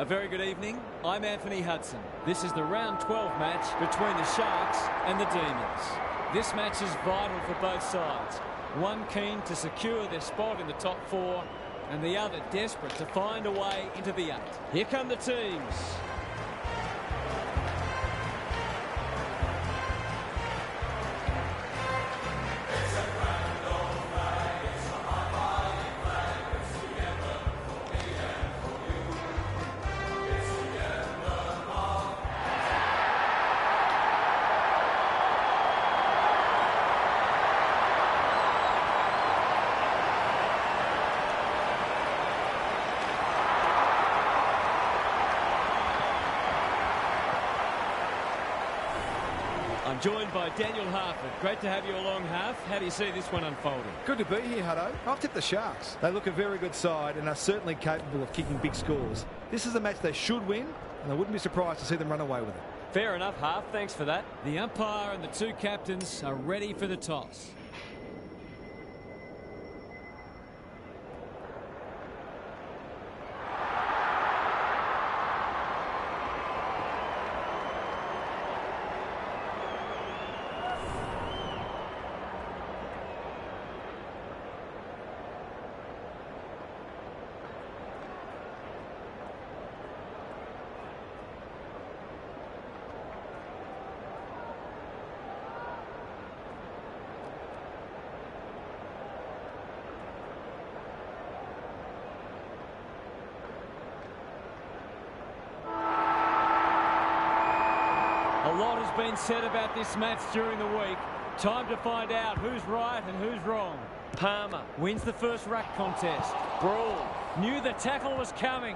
A very good evening. I'm Anthony Hudson. This is the round 12 match between the Sharks and the Demons. This match is vital for both sides. One keen to secure their spot in the top four and the other desperate to find a way into the 8. Here come the teams. I'm joined by Daniel Harford. Great to have you along, Harf. How do you see this one unfolding? Good to be here, Hutto. I've tipped the Sharks. They look a very good side and are certainly capable of kicking big scores. This is a match they should win, and I wouldn't be surprised to see them run away with it. Fair enough, Harf. Thanks for that. The umpire and the two captains are ready for the toss. A lot has been said about this match during the week. Time to find out who's right and who's wrong. Puma wins the first ruck contest. Brawl knew the tackle was coming.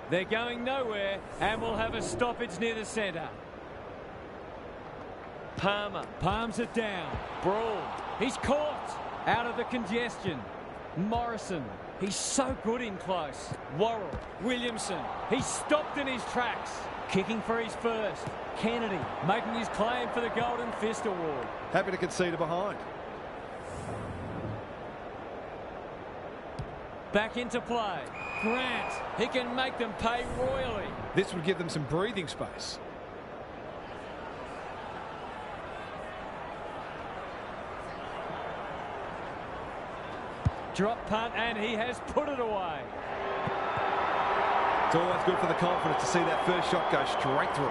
They're going nowhere and will have a stoppage near the centre. Puma palms it down. Brawl, he's caught out of the congestion. Morrison, he's so good in close. Worrell, Williamson, he's stopped in his tracks. Kicking for his first. Kennedy making his claim for the Golden Fist Award. Happy to concede a behind. Back into play. Grant, he can make them pay royally. This would give them some breathing space. Drop punt, and he has put it away. It's always good for the confidence to see that first shot go straight through.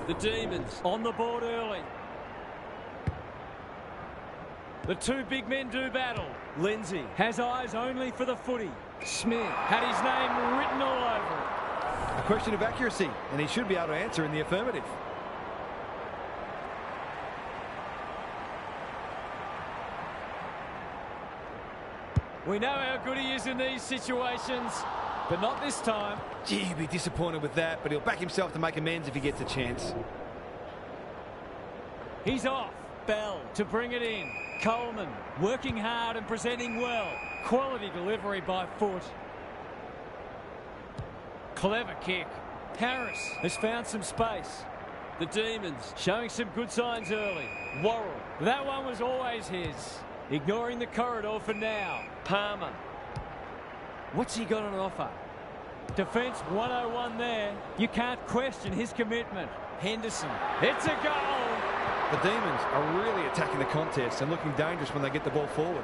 The Demons on the board early. The two big men do battle. Lindsay has eyes only for the footy. Smith had his name written all over it. A question of accuracy, and he should be able to answer in the affirmative. We know how good he is in these situations, but not this time. Gee, he'd be disappointed with that, but he'll back himself to make amends if he gets a chance. He's off. Bell to bring it in. Coleman working hard and presenting well. Quality delivery by foot. Clever kick. Harris has found some space. The Demons showing some good signs early. Worrell, that one was always his. Ignoring the corridor for now. Palmer. What's he got on offer? Defence 101 there. You can't question his commitment. Henderson. It's a goal. The Demons are really attacking the contest and looking dangerous when they get the ball forward.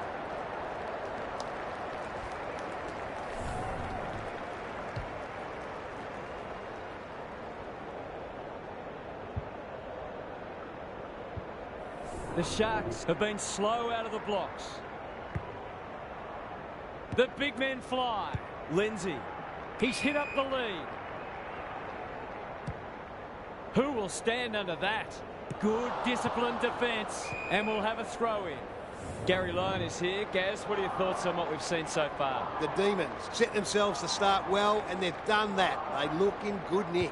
The Sharks have been slow out of the blocks. The big men fly. Lindsay. He's hit up the lead. Who will stand under that? Good disciplined defence, and we'll have a throw in. Gary Lyon is here. Gaz, what are your thoughts on what we've seen so far? The Demons set themselves to start well, and they've done that. They look in good nick.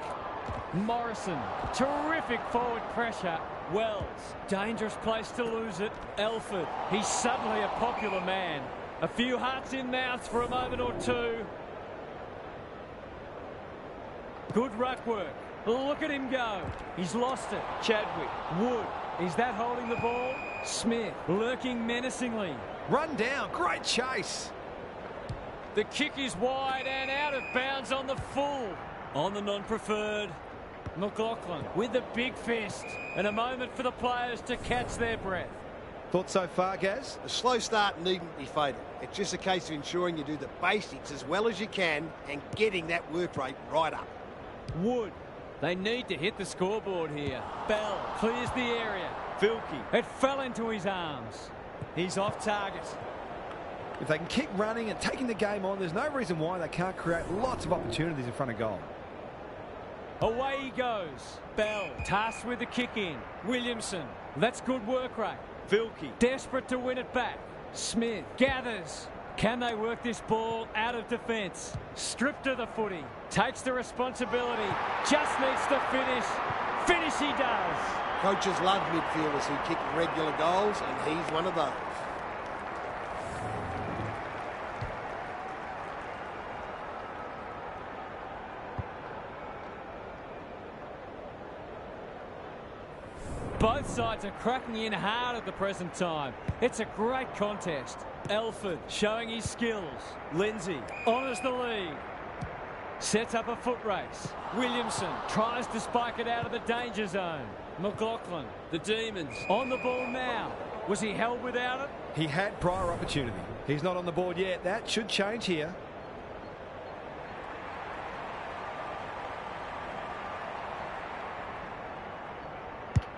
Morrison, terrific forward pressure. Wells, dangerous place to lose it. Elford, he's suddenly a popular man. A few hearts in mouths for a moment or two. Good ruck work. Look at him go. He's lost it. Chadwick. Wood. Is that holding the ball? Smith lurking menacingly. Run down. Great chase. The kick is wide and out of bounds on the full. On the non-preferred. McLaughlin with the big fist. And a moment for the players to catch their breath. Thoughts so far, Gaz? A slow start needn't be fatal. It's just a case of ensuring you do the basics as well as you can and getting that work rate right up. Wood. They need to hit the scoreboard here. Bell clears the area. Vilke. It fell into his arms. He's off target. If they can keep running and taking the game on, there's no reason why they can't create lots of opportunities in front of goal. Away he goes. Bell tasked with the kick in. Williamson. That's good work rate. Vilke desperate to win it back. Smith gathers. Can they work this ball out of defence? Stripped of the footy. Takes the responsibility. Just needs to finish. Finish he does. Coaches love midfielders who kick regular goals, and he's one of those. Both sides are cracking in hard at the present time. It's a great contest. Elford showing his skills. Lindsay honours the lead. Sets up a foot race. Williamson tries to spike it out of the danger zone. McLaughlin, the Demons, on the ball now. Was he held without it? He had prior opportunity. He's not on the board yet. That should change here.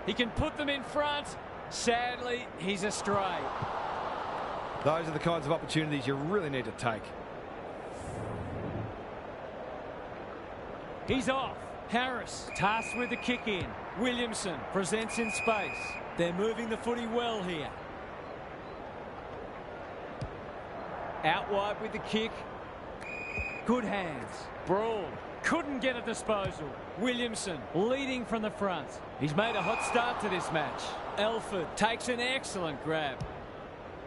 He can put them in front. Sadly, he's astray. Those are the kinds of opportunities you really need to take. He's off. Harris tasked with the kick in. Williamson presents in space. They're moving the footy well here. Out wide with the kick. Good hands. Brawl. Couldn't get a disposal. Williamson leading from the front. He's made a hot start to this match. Elford takes an excellent grab.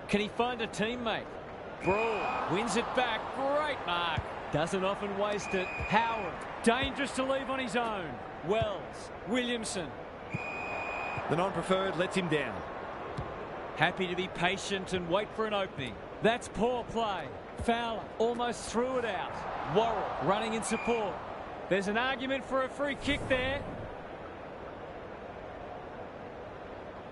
Can he find a teammate? Brawl wins it back. Great mark. Doesn't often waste it. Howard, dangerous to leave on his own. Wells, Williamson. The non-preferred lets him down. Happy to be patient and wait for an opening. That's poor play. Fowler almost threw it out. Worrell running in support. There's an argument for a free kick there.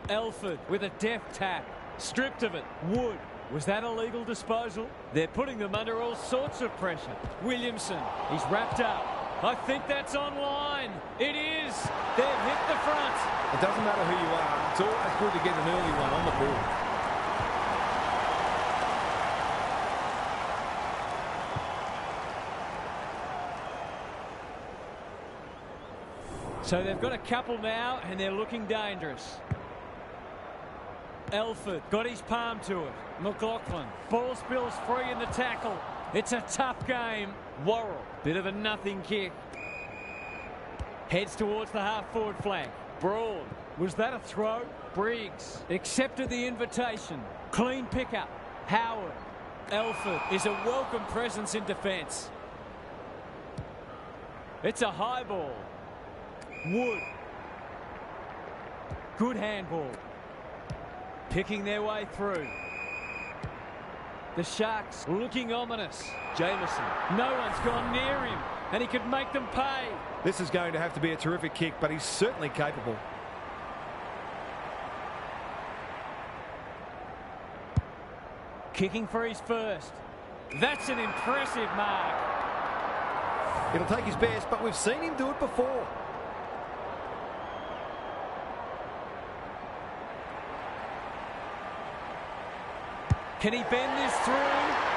Elford with a deft tap. Stripped of it. Wood. Was that a legal disposal? They're putting them under all sorts of pressure. Williamson. He's wrapped up. I think that's online. It is. They've hit the front. It doesn't matter who you are. It's always good to get an early one on the board. So they've got a couple now, and they're looking dangerous. Elford got his palm to it. McLaughlin. Ball spills free in the tackle. It's a tough game. Worrell. Bit of a nothing kick. Heads towards the half-forward flank. Broad. Was that a throw? Briggs accepted the invitation. Clean pickup. Howard. Elford is a welcome presence in defence. It's a high ball. Wood. Good handball. Picking their way through. The Sharks looking ominous. Jameson. No one's gone near him, and he could make them pay. This is going to have to be a terrific kick, but he's certainly capable. Kicking for his first. That's an impressive mark. It'll take his best, but we've seen him do it before. Can he bend this through?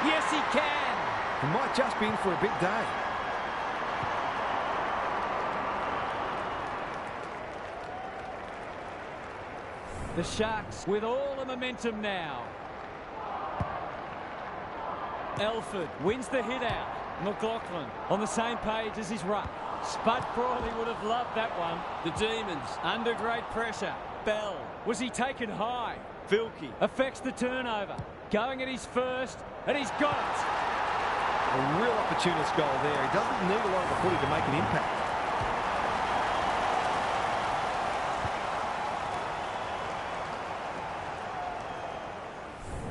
Yes, he can. He might just be in for a big day. The Sharks with all the momentum now. Elford wins the hit out. McLaughlin on the same page as his ruck. Spud Crawley would have loved that one. The Demons under great pressure. Bell. Was he taken high? Vilke affects the turnover. Going at his first, and he's got it. A real opportunist goal there. He doesn't need a lot of the footy to make an impact.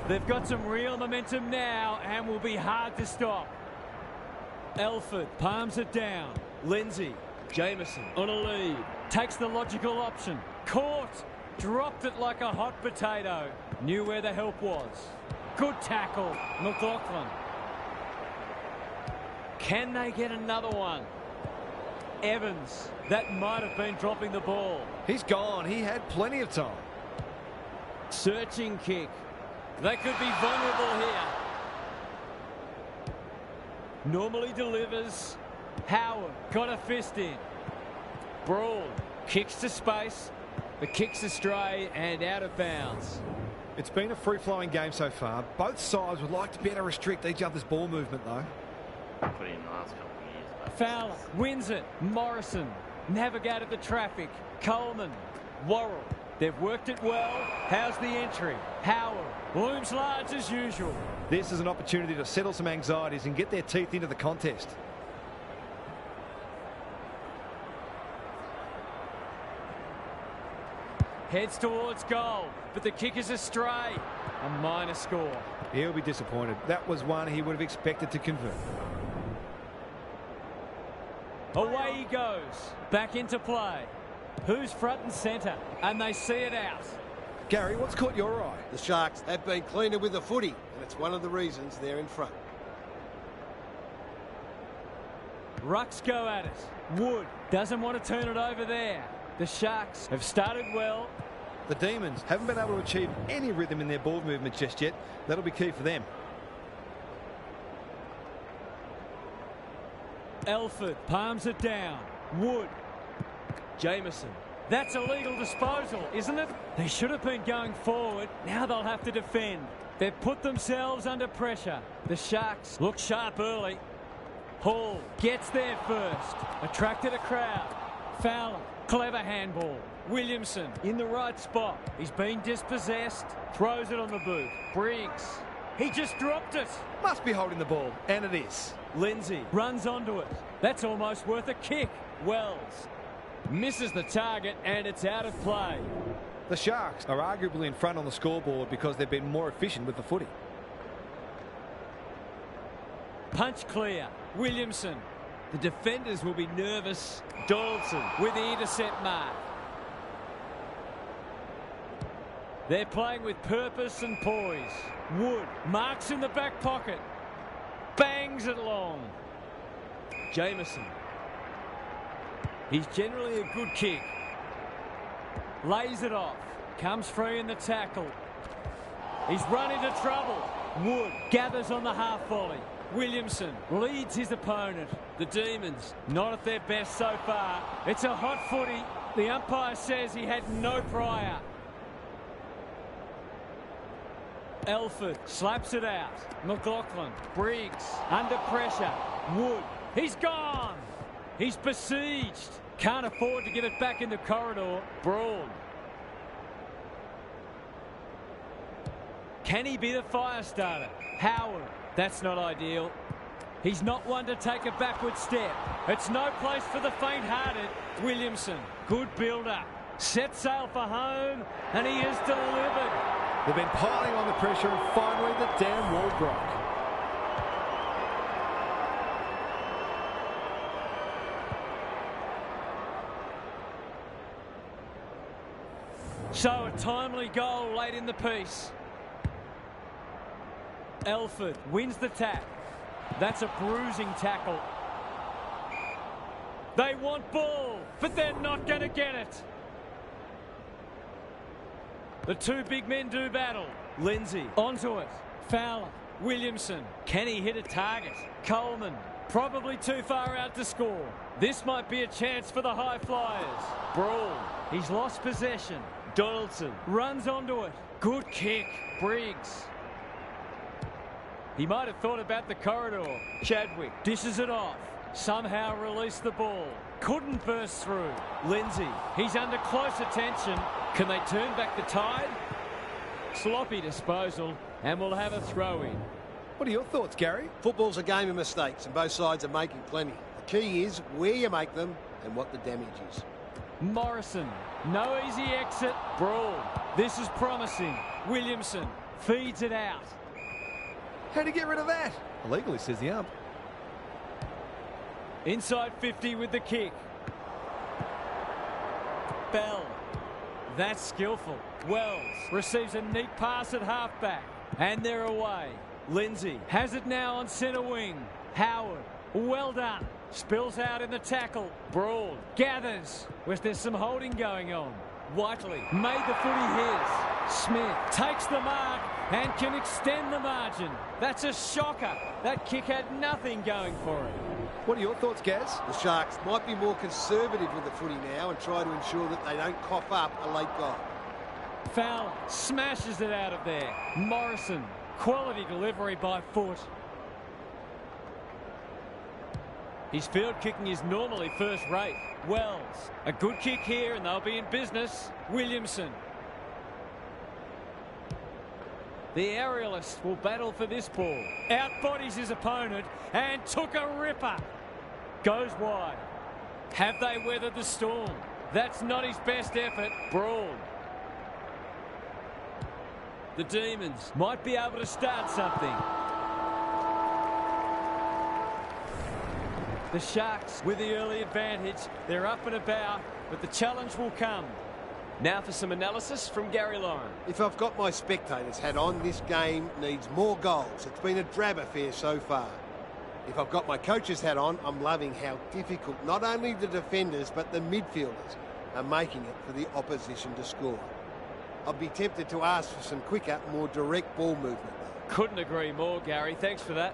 They've got some real momentum now and will be hard to stop. Elford palms it down. Lindsay. Jamieson on a lead. Takes the logical option. Caught. Dropped it like a hot potato. Knew where the help was. Good tackle. McLaughlin. Can they get another one? Evans. That might have been dropping the ball. He's gone. He had plenty of time. Searching kick. They could be vulnerable here. Normally delivers. Howard got a fist in. Brawl. Kicks to space. The kick's astray and out of bounds. It's been a free-flowing game so far. Both sides would like to better restrict each other's ball movement, though. Put in the last couple of years. Fowler wins it. Morrison navigated the traffic. Coleman. Worrell. They've worked it well. How's the entry? Howard looms large as usual. This is an opportunity to settle some anxieties and get their teeth into the contest. Heads towards goal, but the kick is astray. A minor score. He'll be disappointed. That was one he would have expected to convert. Away he goes. Back into play. Who's front and centre? And they see it out. Gary, what's caught your eye? The Sharks have been cleaner with the footy, and it's one of the reasons they're in front. Rucks go at it. Wood doesn't want to turn it over there. The Sharks have started well. The Demons haven't been able to achieve any rhythm in their ball movement just yet. That'll be key for them. Elford palms it down. Wood. Jamieson. That's a legal disposal, isn't it? They should have been going forward. Now they'll have to defend. They've put themselves under pressure. The Sharks look sharp early. Hall gets there first. Attracted a crowd. Fowler. Clever handball. Williamson in the right spot. He's been dispossessed. Throws it on the boot. Briggs. He just dropped it. Must be holding the ball, and it is. Lindsay runs onto it. That's almost worth a kick. Wells misses the target, and it's out of play. The Sharks are arguably in front on the scoreboard because they've been more efficient with the footy. Punch clear. Williamson. The defenders will be nervous. Donaldson with the intercept mark. They're playing with purpose and poise. Wood marks in the back pocket. Bangs it long. Jamieson. He's generally a good kick. Lays it off. Comes free in the tackle. He's run into trouble. Wood gathers on the half volley. Williamson leads his opponent. The Demons not at their best so far. It's a hot footy. The umpire says he had no prior. Elford slaps it out. McLaughlin. Briggs under pressure. Wood. He's gone. He's besieged. Can't afford to give it back in the corridor. Brawl. Can he be the fire starter? Howard. That's not ideal. He's not one to take a backward step. It's no place for the faint-hearted. Williamson. Good build-up. Set sail for home, and he has delivered. They've been piling on the pressure, and finally the damn wall broke. So a timely goal late in the piece. Elford wins the tap. That's a bruising tackle. They want ball, but they're not going to get it. The two big men do battle. Lindsay onto it. Fowler. Williamson. Can he hit a target? Coleman. Probably too far out to score. This might be a chance for the high flyers. Brawl. He's lost possession. Donaldson runs onto it. Good kick. Briggs. He might have thought about the corridor. Chadwick dishes it off. Somehow released the ball. Couldn't burst through. Lindsay. He's under close attention. Can they turn back the tide? Sloppy disposal, and we'll have a throw-in. What are your thoughts, Gary? Football's a game of mistakes, and both sides are making plenty. The key is where you make them and what the damage is. Morrison. No easy exit. Brawl. This is promising. Williamson. Feeds it out. How'd he get rid of that? Illegally, says the ump. Inside 50 with the kick. Bell. That's skillful. Wells receives a neat pass at halfback. And they're away. Lindsay has it now on centre wing. Howard. Well done. Spills out in the tackle. Broad gathers. There's some holding going on. Whiteley made the footy his. Smith takes the mark and can extend the margin. That's a shocker. That kick had nothing going for it. What are your thoughts, Gaz? The Sharks might be more conservative with the footy now and try to ensure that they don't cough up a late goal. Fowler smashes it out of there. Morrison, quality delivery by foot. His field kicking is normally first rate. Wells, a good kick here and they'll be in business. Williamson. The aerialist will battle for this ball. Outbodies his opponent and took a ripper. Goes wide. Have they weathered the storm? That's not his best effort. Broad. The Demons might be able to start something. The Sharks with the early advantage. They're up and about, but the challenge will come. Now for some analysis from Gary Lyon. If I've got my spectators hat on, this game needs more goals. It's been a drab affair so far. If I've got my coach's hat on, I'm loving how difficult not only the defenders but the midfielders are making it for the opposition to score. I'd be tempted to ask for some quicker, more direct ball movement though. Couldn't agree more, Gary. Thanks for that.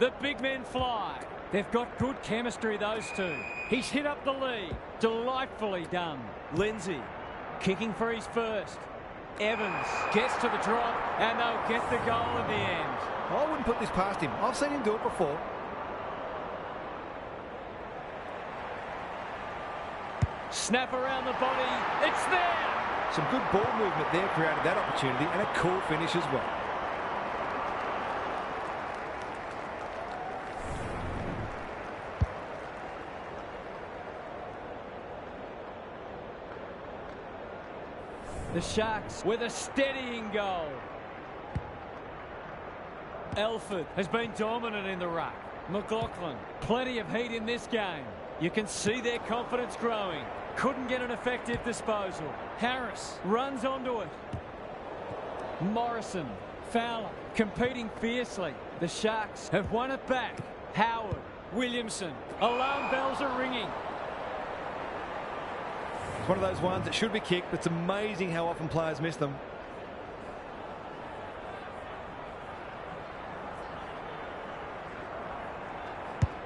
The big men fly. They've got good chemistry, those two. He's hit up the lead. Delightfully done. Lindsay kicking for his first. Evans gets to the drop and they'll get the goal in the end. I wouldn't put this past him. I've seen him do it before. Snap around the body. It's there. Some good ball movement there created that opportunity and a cool finish as well. The Sharks with a steadying goal. Elford has been dominant in the ruck. McLaughlin, plenty of heat in this game. You can see their confidence growing. Couldn't get an effective disposal. Harris runs onto it. Morrison, Fowler, competing fiercely. The Sharks have won it back. Howard, Williamson, alarm bells are ringing. It's one of those ones that should be kicked, but it's amazing how often players miss them.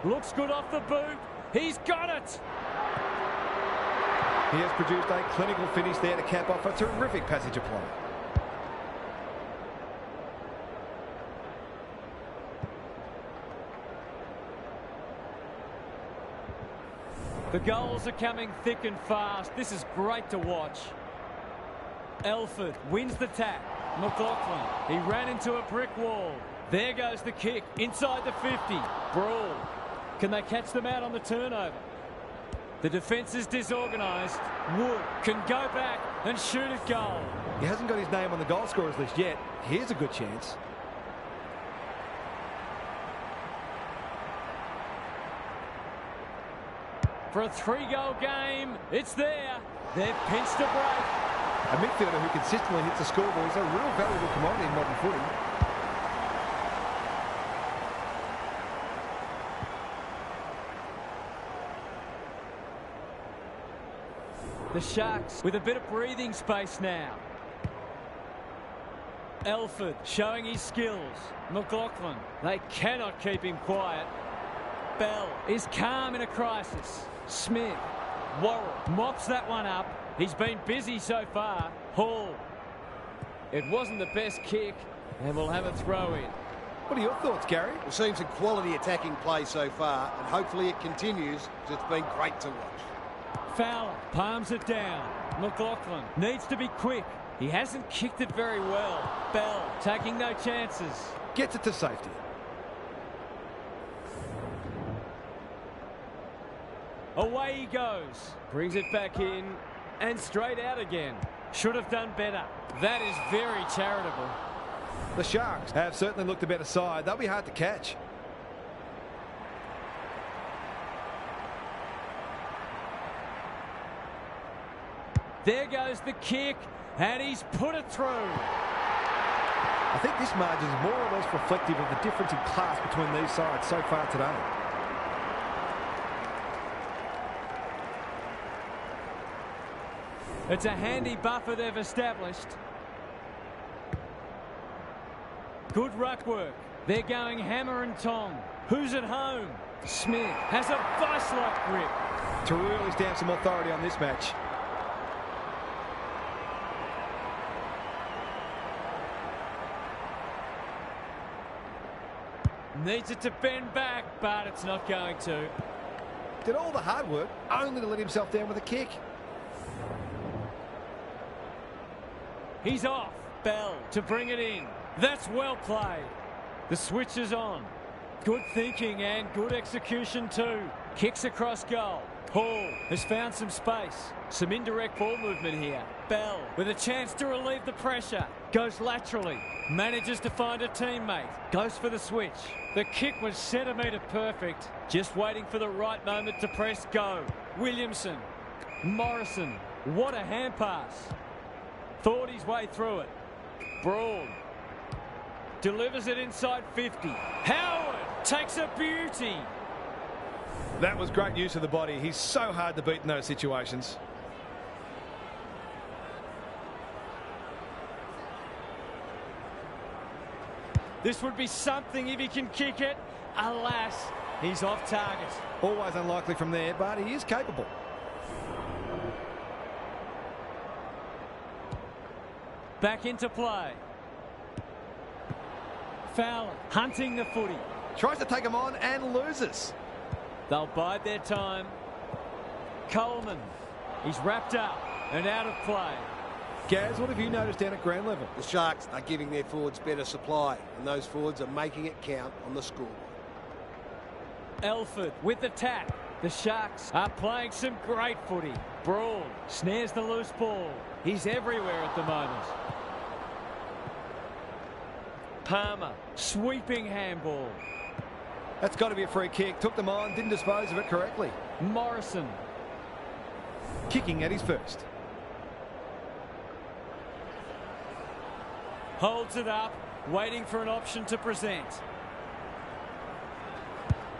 Looks good off the boot. He's got it. He has produced a clinical finish there to cap off a terrific passage of play. The goals are coming thick and fast. This is great to watch. Elford wins the tap. McLaughlin, he ran into a brick wall. There goes the kick inside the 50. Brawl. Can they catch them out on the turnover? The defence is disorganised. Wood can go back and shoot at goal. He hasn't got his name on the goal scorers list yet. Here's a good chance. For a 3-goal game, it's there. They've pinched a break. A midfielder who consistently hits the scoreboard is a real valuable commodity in modern footy. The Sharks with a bit of breathing space now. Elford showing his skills. McLaughlin, they cannot keep him quiet. Bell is calm in a crisis. Smith, Worrell mops that one up. He's been busy so far. Hall. It wasn't the best kick, and we'll have a throw in. What are your thoughts, Gary? We've seen some quality attacking play so far, and hopefully it continues, because it's been great to watch. Fowler palms it down. McLaughlin needs to be quick. He hasn't kicked it very well. Bell taking no chances. Gets it to safety. Away he goes. Brings it back in and straight out again. Should have done better. That is very charitable. The Sharks have certainly looked the better side. They'll be hard to catch. There goes the kick, and he's put it through. I think this margin is more or less reflective of the difference in class between these sides so far today. It's a handy buffer they've established. Good ruck work. They're going hammer and tong. Who's at home? Smith has a vice-like grip. To really stamp some authority on this match. Needs it to bend back, but it's not going to. Did all the hard work only to let himself down with a kick. He's off. Bell to bring it in. That's well played. The switch is on. Good thinking and good execution too. Kicks across goal. Hall has found some space. Some indirect ball movement here. Bell with a chance to relieve the pressure. Goes laterally. Manages to find a teammate. Goes for the switch. The kick was centimetre perfect. Just waiting for the right moment to press go. Williamson. Morrison. What a hand pass. Thought his way through it. Broad. Delivers it inside 50. Howard takes a beauty. That was great use of the body. He's so hard to beat in those situations. This would be something if he can kick it. Alas, he's off target. Always unlikely from there, but he is capable. Back into play. Fowler hunting the footy. Tries to take him on and loses. They'll bide their time. Coleman. He's wrapped up and out of play. Gaz, what have you noticed down at ground level? The Sharks are giving their forwards better supply, and those forwards are making it count on the scoreboard. Elford with the tap. The Sharks are playing some great footy. Broad snares the loose ball. He's everywhere at the moment. Puma, sweeping handball. That's got to be a free kick. Took them on, didn't dispose of it correctly. Morrison. Kicking at his first. Holds it up, waiting for an option to present.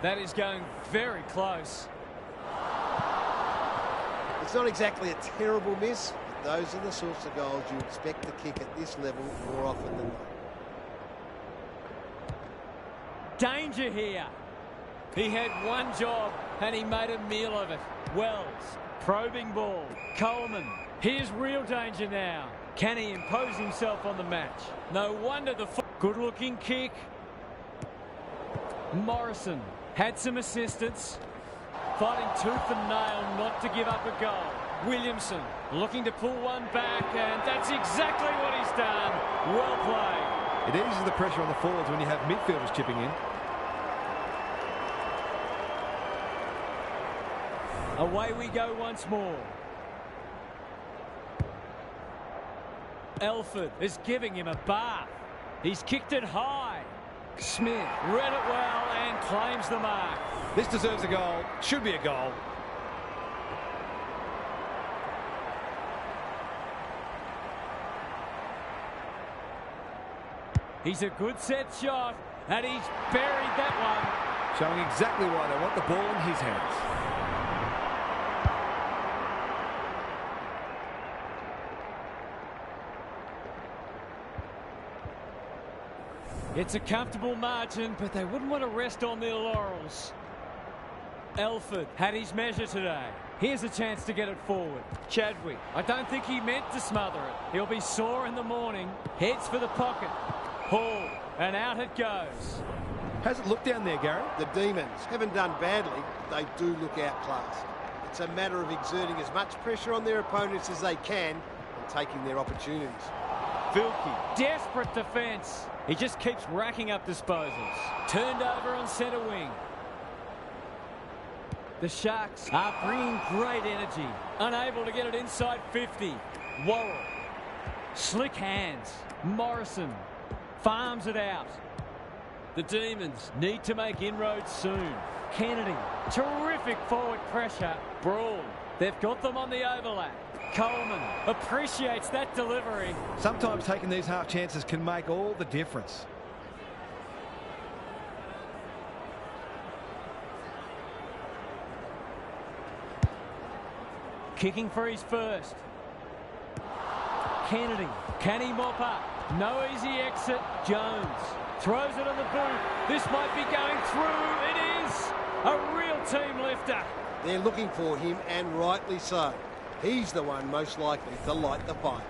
That is going very close. It's not exactly a terrible miss, but those are the sorts of goals you expect to kick at this level more often than not. Danger here. He had one job and he made a meal of it. Wells, probing ball. Coleman, here's real danger now. Can he impose himself on the match? No wonder the good-looking kick. Morrison had some assistance. Fighting tooth and nail not to give up a goal. Williamson looking to pull one back, and that's exactly what he's done. Well played. It eases the pressure on the forwards when you have midfielders chipping in. Away we go once more. Elford is giving him a bath. He's kicked it high. Smith read it well and claims the mark. This deserves a goal. Should be a goal. He's a good set shot, and he's buried that one. Showing exactly why they want the ball in his hands. It's a comfortable margin, but they wouldn't want to rest on their laurels. Elford had his measure today. Here's a chance to get it forward. Chadwick, I don't think he meant to smother it. He'll be sore in the morning. Heads for the pocket. Hall, and out it goes. How's it look down there, Gary? The Demons haven't done badly, but they do look outclassed. It's a matter of exerting as much pressure on their opponents as they can and taking their opportunities. Vilke, desperate defence. He just keeps racking up disposals. Turned over on centre wing. The Sharks are bringing great energy. Unable to get it inside 50. Worrell. Slick hands. Morrison farms it out. The Demons need to make inroads soon. Kennedy. Terrific forward pressure. Brawl. They've got them on the overlap. Coleman appreciates that delivery. Sometimes taking these half chances can make all the difference. Kicking for his first. Kennedy. Can he mop up? No easy exit. Jones throws it on the boot. This might be going through. It is a real team lifter. They're looking for him, and rightly so. He's the one most likely to light the fire.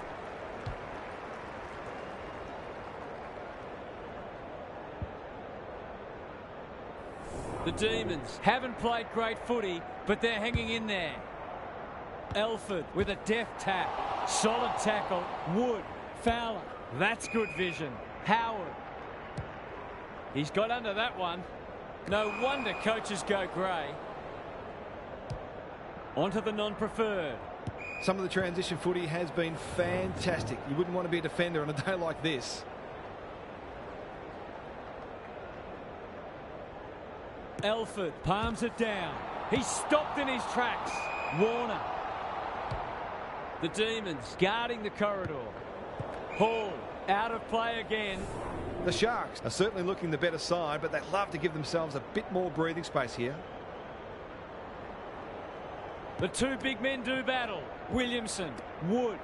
The Demons haven't played great footy, but they're hanging in there. Elford with a deft tap. Solid tackle. Wood. Fowler. That's good vision. Howard. He's got under that one. No wonder coaches go grey. Onto the non-preferred. Some of the transition footy has been fantastic. You wouldn't want to be a defender on a day like this. Elford palms it down. He's stopped in his tracks. Warner. The Demons guarding the corridor. Hall out of play again. The Sharks are certainly looking the better side, but they'd love to give themselves a bit more breathing space here. The two big men do battle. Williamson. Wood.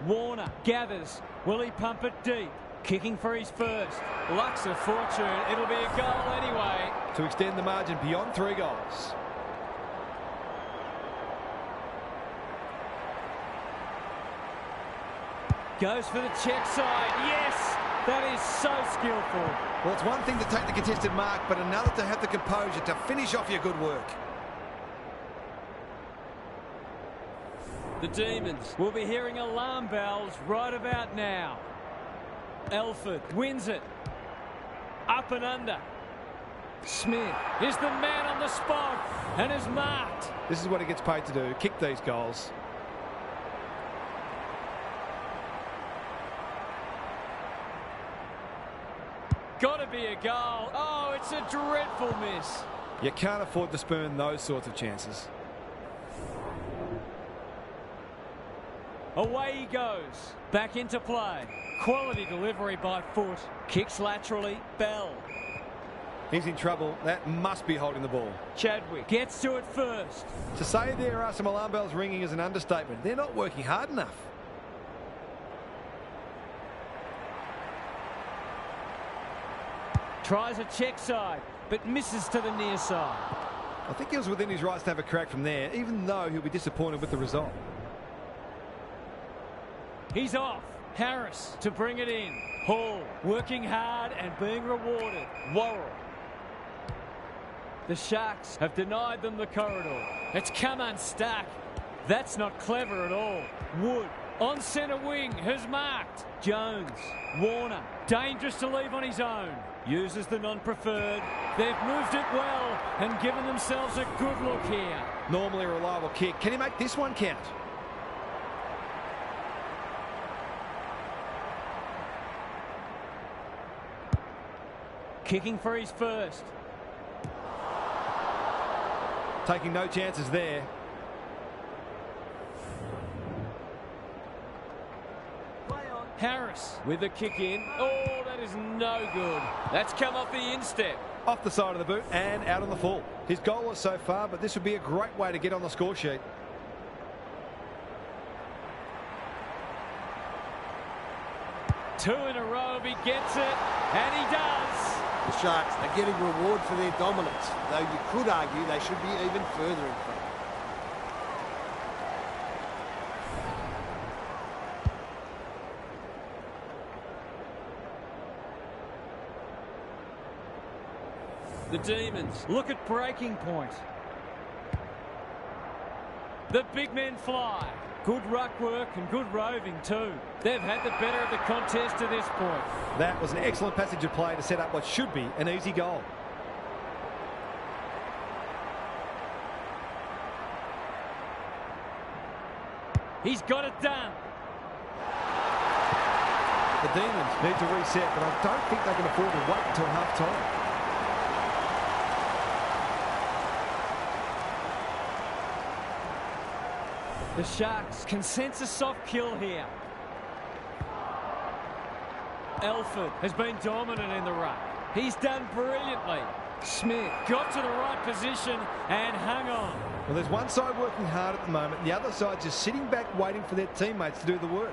Warner gathers. Will he pump it deep? Kicking for his first. Luck's a fortune. It'll be a goal anyway. To extend the margin beyond 3 goals. Goes for the check side. Yes! That is so skillful. Well, it's one thing to take the contested mark, but another to have the composure to finish off your good work. The Demons will be hearing alarm bells right about now. Elford wins it. Up and under. Smith is the man on the spot and is marked. This is what he gets paid to do, kick these goals. Got to be a goal. Oh, it's a dreadful miss. You can't afford to spurn those sorts of chances. Away he goes. Back into play. Quality delivery by foot. Kicks laterally. Bell. He's in trouble. That must be holding the ball. Chadwick gets to it first. To say there are some alarm bells ringing is an understatement. They're not working hard enough. Tries a check side, but misses to the near side. I think he was within his rights to have a crack from there, even though he'll be disappointed with the result. He's off. Harris to bring it in. Hall working hard and being rewarded. Worrell. The Sharks have denied them the corridor. It's come unstuck. That's not clever at all. Wood on centre wing has marked. Jones. Warner. Dangerous to leave on his own. Uses the non-preferred. They've moved it well and given themselves a good look here. Normally a reliable kick. Can he make this one count? Kicking for his first. Taking no chances there. Harris with a kick in. Oh, that is no good. That's come off the instep. Off the side of the boot and out on the full. His goalless so far, but this would be a great way to get on the score sheet. Two in a row if he gets it, and he does. The Sharks are getting reward for their dominance, though you could argue they should be even further in front. The Demons look at breaking point. The big men fly. Good ruck work and good roving too. They've had the better of the contest to this point. That was an excellent passage of play to set up what should be an easy goal. He's got it done. The Demons need to reset, but I don't think they can afford to wait until half-time. The Sharks can sense a soft kill here. Elford has been dominant in the ruck. He's done brilliantly. Smith got to the right position and hung on. Well, there's one side working hard at the moment, and the other side just sitting back waiting for their teammates to do the work.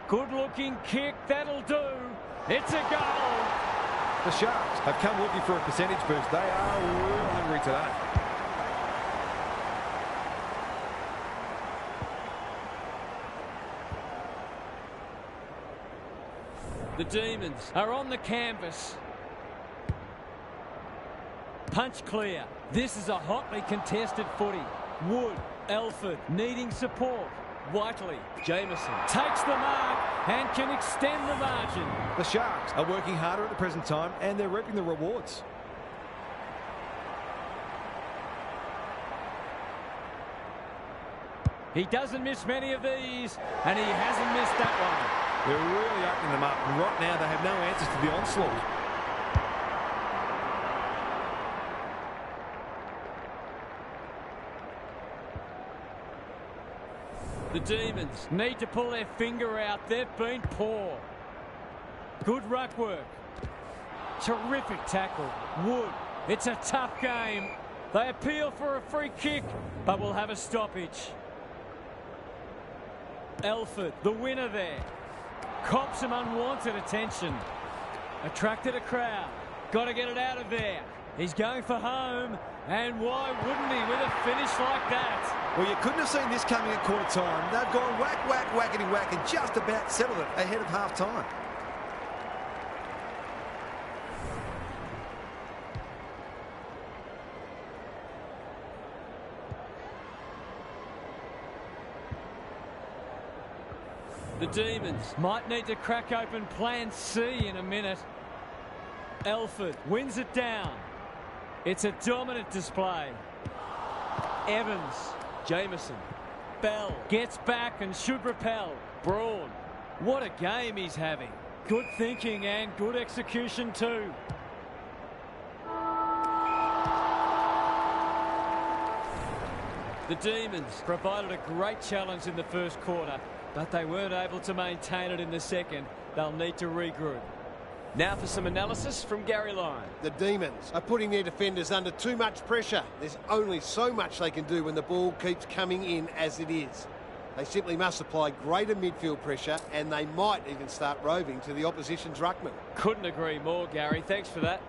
Good-looking kick, that'll do. It's a goal. The Sharks have come looking for a percentage boost. They are real hungry today. The Demons are on the canvas. Punch clear. This is a hotly contested footy. Wood, Elford needing support. Whiteley, Jameson takes the mark and can extend the margin. The Sharks are working harder at the present time, and they're reaping the rewards. He doesn't miss many of these, and he hasn't missed that one. They're really opening them up, and right now they have no answers to the onslaught. The Demons need to pull their finger out. They've been poor. Good ruck work. Terrific tackle. Wood. It's a tough game. They appeal for a free kick, but will have a stoppage. Elford, the winner there. Cops some unwanted attention. Attracted a crowd. Got to get it out of there. He's going for home, and why wouldn't he with a finish like that? Well, you couldn't have seen this coming at quarter time. They've gone whack, whack, whackety whack and just about settled it ahead of half time. The Demons might need to crack open plan C in a minute. Elford wins it down. It's a dominant display. Evans, Jameson, Bell gets back and should repel. Braun, what a game he's having. Good thinking and good execution too. The Demons provided a great challenge in the first quarter, but they weren't able to maintain it in the second. They'll need to regroup. Now for some analysis from Gary Lyon. The Demons are putting their defenders under too much pressure. There's only so much they can do when the ball keeps coming in as it is. They simply must apply greater midfield pressure, and they might even start roving to the opposition's ruckman. Couldn't agree more, Gary. Thanks for that.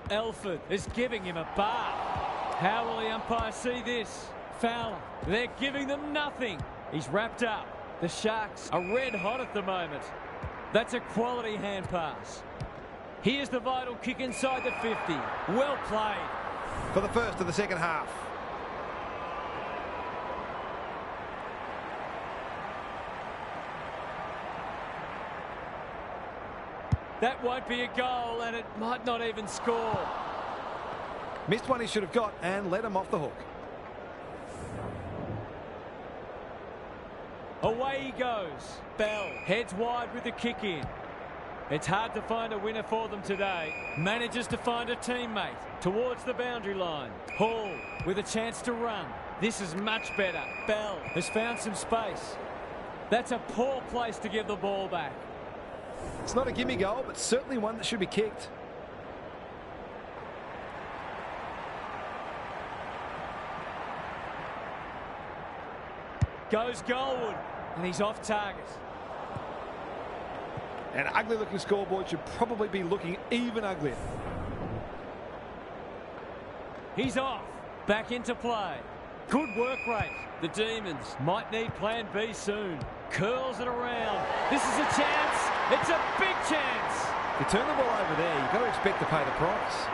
Elford is giving him a bar. How will the umpire see this? Fowler, they're giving them nothing. He's wrapped up. The Sharks are red hot at the moment. That's a quality hand pass. Here's the vital kick inside the 50. Well played. For the first of the second half. That won't be a goal, and it might not even score. Missed one he should have got and let him off the hook. Away he goes. Bell heads wide with the kick in. It's hard to find a winner for them today. Manages to find a teammate towards the boundary line. Hall with a chance to run. This is much better. Bell has found some space. That's a poor place to give the ball back. It's not a gimme goal, but certainly one that should be kicked. Goes goalward, and he's off target. An ugly-looking scoreboard should probably be looking even uglier. He's off. Back into play. Good work rate. The Demons might need plan B soon. Curls it around. This is a chance. It's a big chance. You turn the ball over there, you've got to expect to pay the price.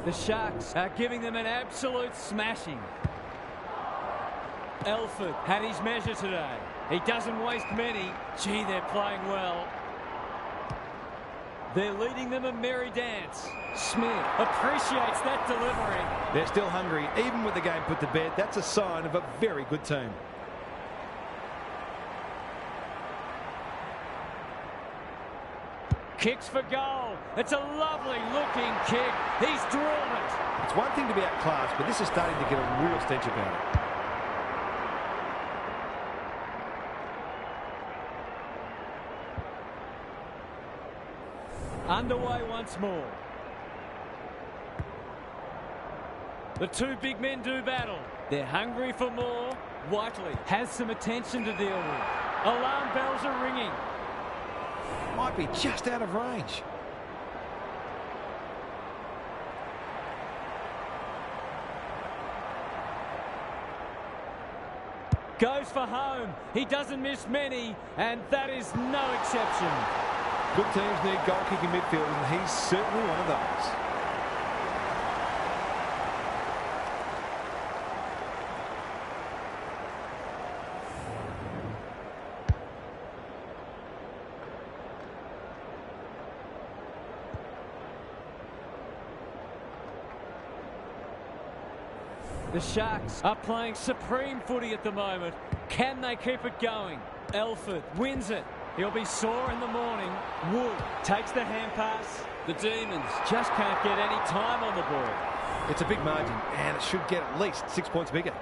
The Sharks are giving them an absolute smashing. Elford had his measure today. He doesn't waste many. Gee, they're playing well. They're leading them a merry dance. Smith appreciates that delivery. They're still hungry, even with the game put to bed. That's a sign of a very good team. Kicks for goal. It's a lovely looking kick. He's drilled it. It's one thing to be outclassed, but this is starting to get a real stench about it. Underway once more. The two big men do battle. They're hungry for more. Whiteley has some attention to deal with. Alarm bells are ringing. Might be just out of range. Goes for home. He doesn't miss many, and that is no exception. Good teams need goal-kicking midfield, and he's certainly one of those. The Sharks are playing supreme footy at the moment. Can they keep it going? Elford wins it. He'll be sore in the morning. Wood takes the hand pass. The Demons just can't get any time on the ball. It's a big margin, and it should get at least 6 points bigger.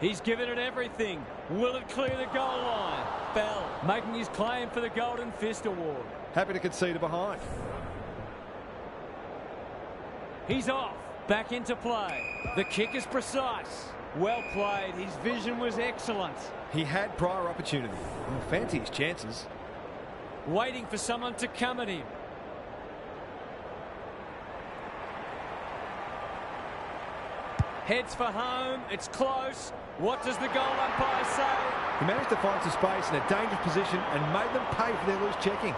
He's given it everything. Will it clear the goal line? Bell making his claim for the Golden Fist Award. Happy to concede a behind. He's off. Back into play. The kick is precise. Well played. His vision was excellent. He had prior opportunity. He'll fancy his chances. Waiting for someone to come at him. Heads for home. It's close. What does the goal umpire say? He managed to find some space in a dangerous position and made them pay for their loose checking.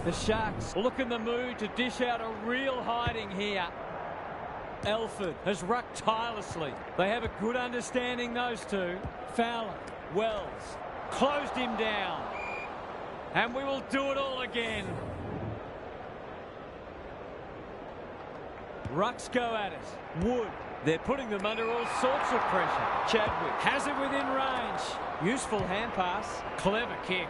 The Sharks look in the mood to dish out a real hiding here. Elford has rucked tirelessly. They have a good understanding, those two. Fowler, Wells, closed him down. And we will do it all again. Rucks go at it. Wood, they're putting them under all sorts of pressure. Chadwick has it within range. Useful hand pass. Clever kick.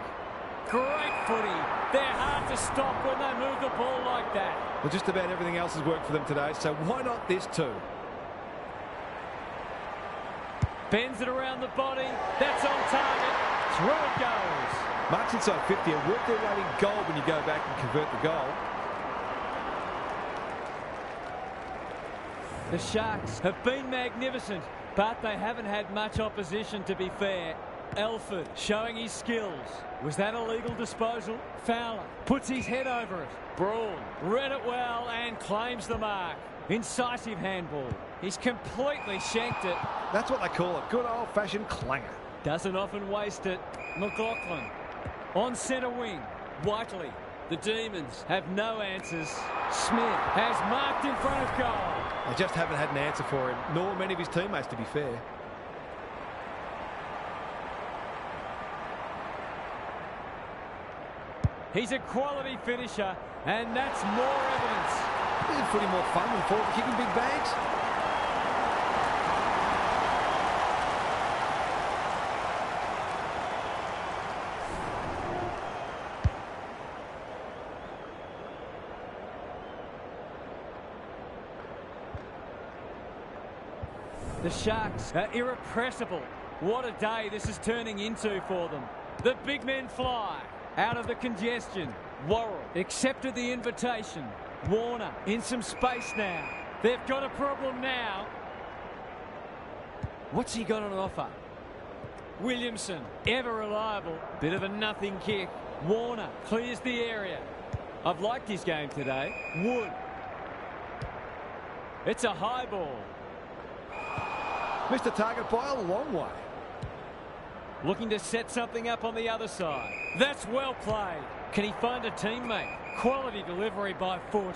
Great footy. They're hard to stop when they move the ball like that. Well, just about everything else has worked for them today, so why not this too? Bends it around the body. That's on target. Through it goes. Marks inside 50 are worth their weight in gold when you go back and convert the goal. The Sharks have been magnificent, but they haven't had much opposition, to be fair. Elford showing his skills. Was that a legal disposal? Fowler puts his head over it. Braun read it well and claims the mark. Incisive handball. He's completely shanked it. That's what they call a good old-fashioned clanger. Doesn't often waste it. McLaughlin on centre wing. Whiteley. The Demons have no answers. Smith has marked in front of goal. They just haven't had an answer for him, nor many of his teammates, to be fair. He's a quality finisher, and that's more evidence. Isn't footy more fun than forward kicking big bags? The Sharks are irrepressible. What a day this is turning into for them. The big men fly out of the congestion. Worrell accepted the invitation. Warner in some space now. They've got a problem now. What's he got on offer? Williamson, ever reliable. Bit of a nothing kick. Warner clears the area. I've liked his game today. Wood. It's a high ball. Missed the target by a long way. Looking to set something up on the other side. That's well played. Can he find a teammate? Quality delivery by foot.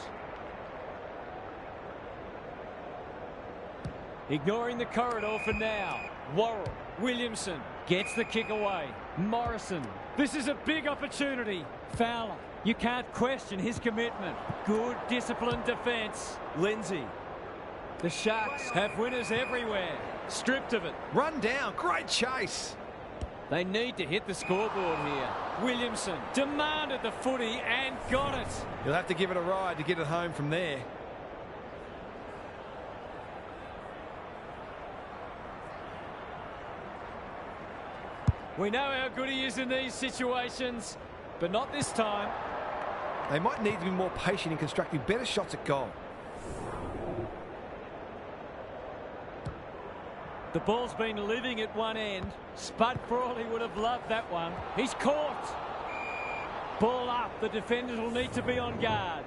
Ignoring the corridor for now. Worrell. Williamson gets the kick away. Morrison. This is a big opportunity. Fowler. You can't question his commitment. Good disciplined defence. Lindsay. The Sharks have winners everywhere. Stripped of it. Run down. Great chase. They need to hit the scoreboard here. Williamson demanded the footy and got it. You'll have to give it a ride to get it home from there. We know how good he is in these situations, but not this time. They might need to be more patient in constructing better shots at goal. The ball's been living at one end. Spud Frawley would have loved that one. He's caught. Ball up. The defenders will need to be on guard.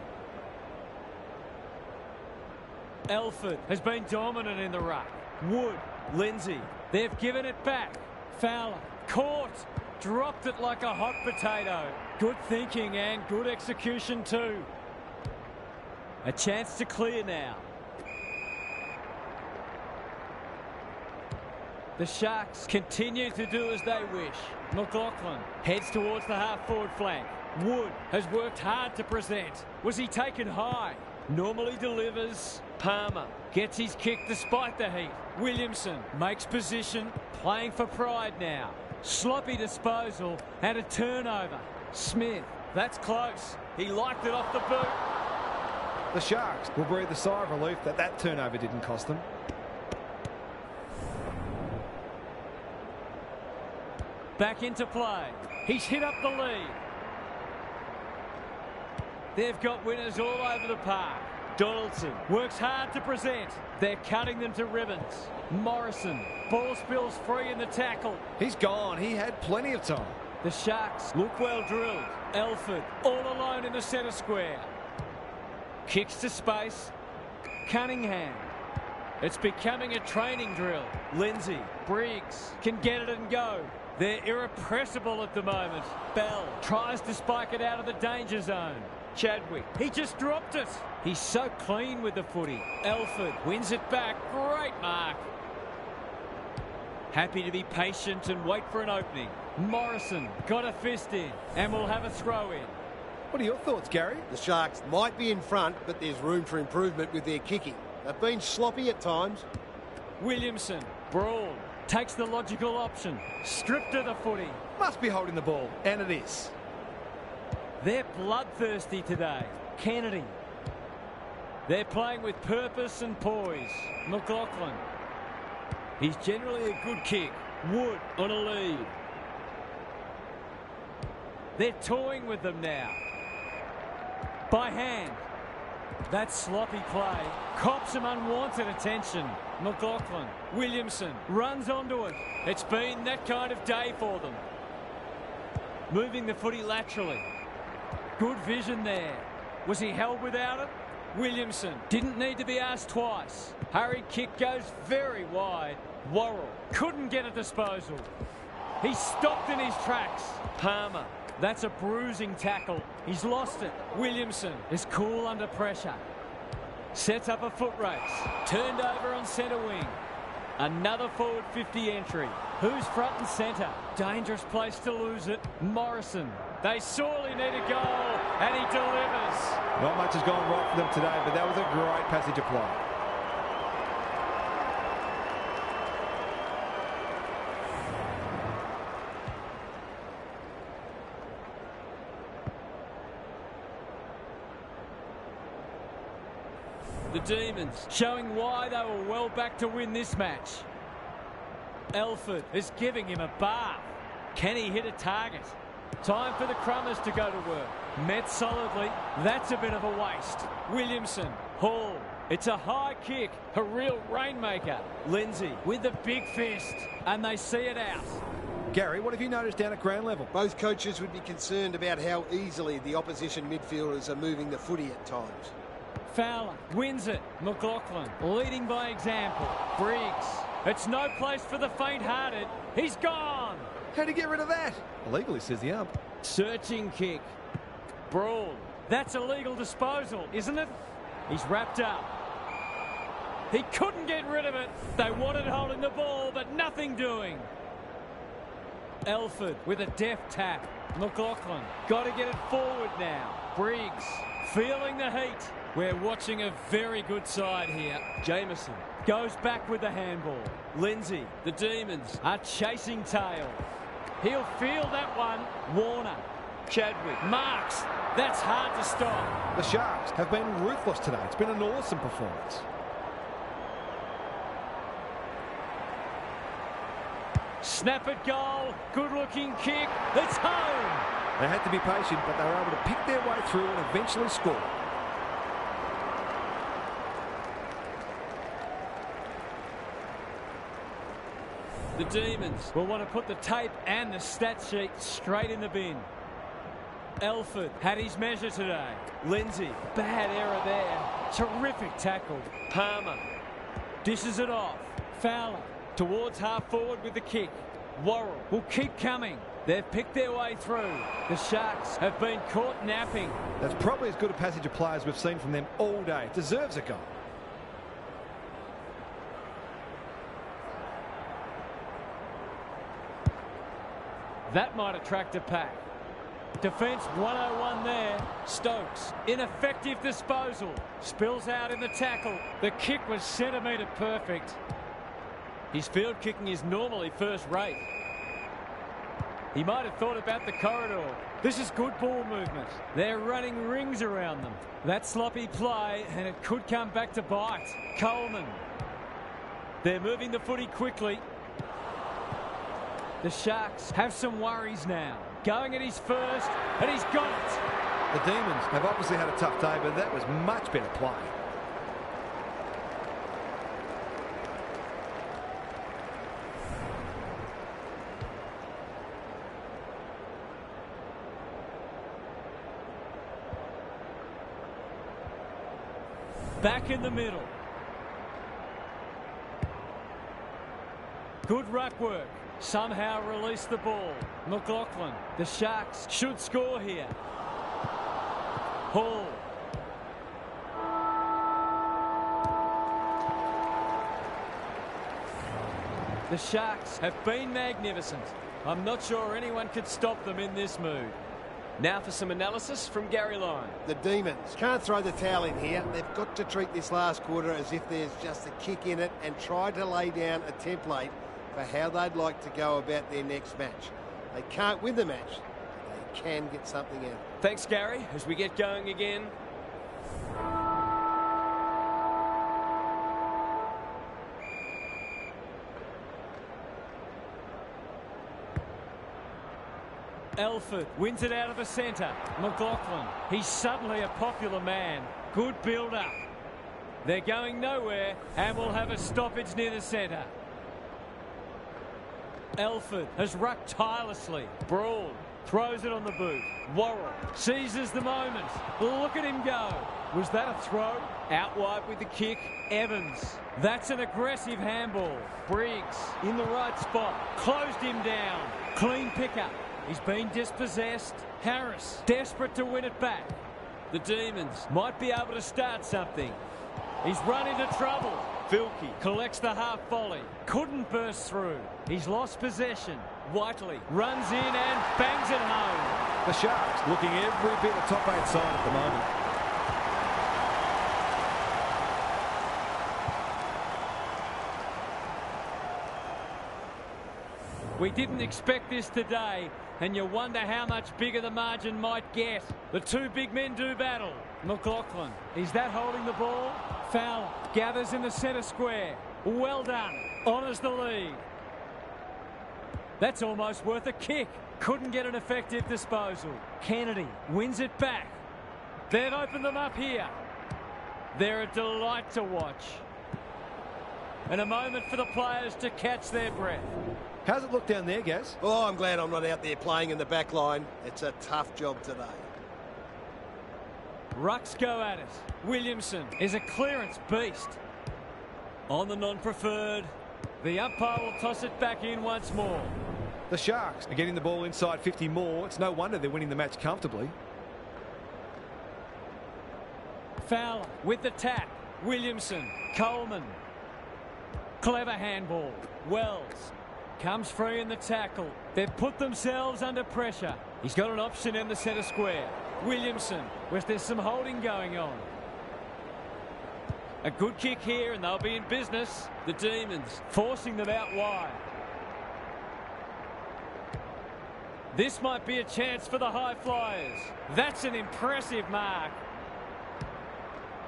Elford has been dominant in the ruck. Wood. Lindsay. They've given it back. Fowler. Caught. Dropped it like a hot potato. Good thinking and good execution too. A chance to clear now. The Sharks continue to do as they wish. McLaughlin heads towards the half-forward flank. Wood has worked hard to present. Was he taken high? Normally delivers. Palmer gets his kick despite the heat. Williamson makes position, playing for pride now. Sloppy disposal and a turnover. Smith, that's close. He liked it off the boot. The Sharks will breathe a sigh of relief that that turnover didn't cost them. Back into play. He's hit up the lead. They've got winners all over the park. Donaldson works hard to present. They're cutting them to ribbons. Morrison, ball spills free in the tackle. He's gone. He had plenty of time. The Sharks look well drilled. Elford all alone in the centre square. Kicks to space. Cunningham. It's becoming a training drill. Lindsay, Briggs can get it and go. They're irrepressible at the moment. Bell tries to spike it out of the danger zone. Chadwick, he just dropped it. He's so clean with the footy. Elford wins it back. Great mark. Happy to be patient and wait for an opening. Morrison got a fist in and will have a throw in. What are your thoughts, Gary? The Sharks might be in front, but there's room for improvement with their kicking. They've been sloppy at times. Williamson, Braun, takes the logical option. Stripped of the footy. Must be holding the ball, and it is. They're bloodthirsty today. Kennedy. They're playing with purpose and poise. McLaughlin. He's generally a good kick. Wood on a lead. They're toying with them now. By hand. That sloppy play cops some unwanted attention. McLaughlin. Williamson runs onto it. It's been that kind of day for them. Moving the footy laterally. Good vision there. Was he held without it? Williamson didn't need to be asked twice. Hurried kick goes very wide. Worrell couldn't get a disposal. He stopped in his tracks. Palmer. That's a bruising tackle. He's lost it. Williamson is cool under pressure. Sets up a foot race. Turned over on centre wing. Another forward 50 entry. Who's front and centre? Dangerous place to lose it. Morrison. They sorely need a goal, and he delivers. Not much has gone right for them today, but that was a great passage of play. The Demons showing why they were well back to win this match. Elford is giving him a bath. Can he hit a target? Time for the Crummers to go to work. Met solidly. That's a bit of a waste. Williamson. Hall. It's a high kick. A real rainmaker. Lindsay with the big fist. And they see it out. Gary, what have you noticed down at ground level? Both coaches would be concerned about how easily the opposition midfielders are moving the footy at times. Fowler wins it. McLaughlin leading by example. Briggs. It's no place for the faint-hearted. He's gone. How'd he get rid of that? Illegally, says the ump. Searching kick. Brawl. That's a legal disposal, isn't it? He's wrapped up. He couldn't get rid of it. They wanted holding the ball, but nothing doing. Elford with a deft tap. McLaughlin got to get it forward now. Briggs feeling the heat. We're watching a very good side here. Jameson goes back with the handball. Lindsay, the Demons are chasing tail. He'll feel that one. Warner. Chadwick. Marks. That's hard to stop. The Sharks have been ruthless today. It's been an awesome performance. Snap at goal. Good looking kick. It's home. They had to be patient, but they were able to pick their way through and eventually score. The Demons will want to put the tape and the stat sheet straight in the bin. Elford had his measure today. Lindsay, bad error there. Terrific tackle. Palmer dishes it off. Fowler towards half forward with the kick. Worrell will keep coming. They've picked their way through. The Sharks have been caught napping. That's probably as good a passage of play as we've seen from them all day. It deserves a goal. That might attract a pack. Defence 101 there. Stokes, ineffective disposal. Spills out in the tackle. The kick was centimetre perfect. His field kicking is normally first rate. He might have thought about the corridor. This is good ball movement. They're running rings around them. That sloppy play, and it could come back to bite. Coleman. They're moving the footy quickly. The Sharks have some worries now. Going at his first, and he's got it. The Demons have obviously had a tough day, but that was much better play. Back in the middle. Good ruck work. Somehow release the ball. McLaughlin. The Sharks should score here. Hall. The Sharks have been magnificent. I'm not sure anyone could stop them in this mood. Now for some analysis from Gary Lyon. The Demons can't throw the towel in here. They've got to treat this last quarter as if there's just a kick in it and try to lay down a template for how they'd like to go about their next match. They can't win the match. They can get something out. Thanks, Gary, as we get going again. Elford wins it out of the centre. McLaughlin, he's suddenly a popular man. Good build-up. They're going nowhere and will have a stoppage near the centre. Elford has rucked tirelessly. Brawl throws it on the boot. Worrell seizes the moment. Look at him go. Was that a throw? Out wide with the kick. Evans. That's an aggressive handball. Briggs in the right spot. Closed him down. Clean pickup. He's been dispossessed. Harris desperate to win it back. The Demons might be able to start something. He's run into trouble. Filkey collects the half volley. Couldn't burst through. He's lost possession. Whiteley runs in and bangs it home. The Sharks looking every bit a top 8 side at the moment. We didn't expect this today, and you wonder how much bigger the margin might get. The two big men do battle. McLaughlin, is that holding the ball? Fowler gathers in the centre square. Well done. Honours the lead. That's almost worth a kick. Couldn't get an effective disposal. Kennedy wins it back. They've opened them up here. They're a delight to watch. And a moment for the players to catch their breath. How's it look down there, Gaz? Oh, I'm glad I'm not out there playing in the back line. It's a tough job today. Rucks go at it. Williamson is a clearance beast. On the non-preferred. The umpire will toss it back in once more. The Sharks are getting the ball inside 50 more. It's no wonder they're winning the match comfortably. Fowler with the tap. Williamson. Coleman. Clever handball. Wells comes free in the tackle. They've put themselves under pressure. He's got an option in the centre square. Williamson, where there's some holding going on. A good kick here and they'll be in business. The Demons forcing them out wide. This might be a chance for the high flyers. That's an impressive mark.